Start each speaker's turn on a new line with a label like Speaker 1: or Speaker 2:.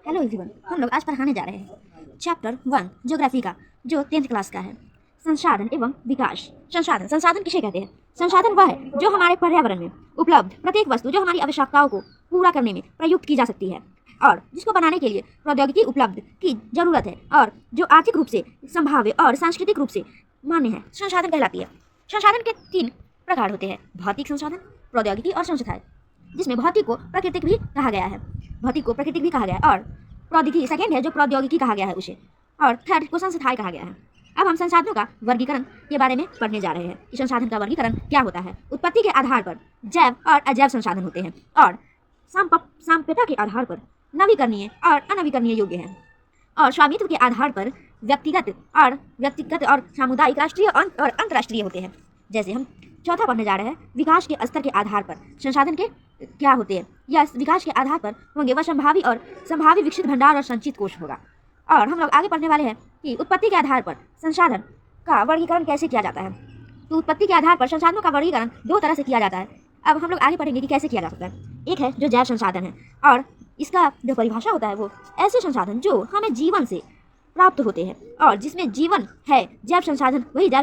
Speaker 1: Hello everyone, हम लोग आज पढ़ाने जा रहे हैं चैप्टर 1 ज्योग्राफी का, जो 10th क्लास का है। संसाधन एवं विकास। संसाधन किसे कहते हैं? संसाधन वह है जो हमारे पर्यावरण में उपलब्ध प्रत्येक वस्तु जो हमारी आवश्यकताओं को पूरा करने में प्रयुक्त की जा सकती है और जिसको बनाने के लिए प्रौद्योगिकी उपलब्ध की जरूरत है और जो आर्थिक रूप से संभाव्य और सांस्कृतिक रूप से मान्य है, संसाधन कहलाती है। संसाधन के 3 प्रकार होते हैं: भौतिक संसाधन, प्रौद्योगिकी और संस्थाएं, जिसमें भौतिक को प्राकृतिक भी कहा गया है, और प्रौद्योगिकी सेकेंड है जो प्रौद्योगिकी कहा गया है उसे, और थर्ड को संस्थाएं कहा गया है। अब हम संसाधनों का वर्गीकरण के बारे में पढ़ने जा रहे हैं कि संसाधन का वर्गीकरण क्या होता है। उत्पत्ति के आधार पर जैव और अजैव संसाधन होते हैं और सांप्यता के आधार पर नवीकरणीय और अनवीकरणीय योग्य हैं, और स्वामित्व के आधार पर व्यक्तिगत और सामुदायिक, राष्ट्रीय और अंतर्राष्ट्रीय होते हैं। जैसे हम चौथा पढ़ने जा रहे हैं, विकास के स्तर के आधार पर संसाधन के क्या होते हैं, या विकास के आधार पर होंगे वह संभावी विकसित भंडार और संचित कोष होगा। और हम लोग आगे पढ़ने वाले हैं कि उत्पत्ति के आधार पर संसाधन का वर्गीकरण कैसे किया जाता है। तो उत्पत्ति के आधार पर संसाधनों का वर्गीकरण 2 तरह से किया जाता है। अब हम लोग आगे पढ़ेंगे कि कैसे किया जा सकता है। एक है जो जैव संसाधन है, और इसका जो परिभाषा होता है वो ऐसे संसाधन जो हमें जीवन से प्राप्त होते हैं और जिसमें जीवन है। जैव संसाधन वही जैव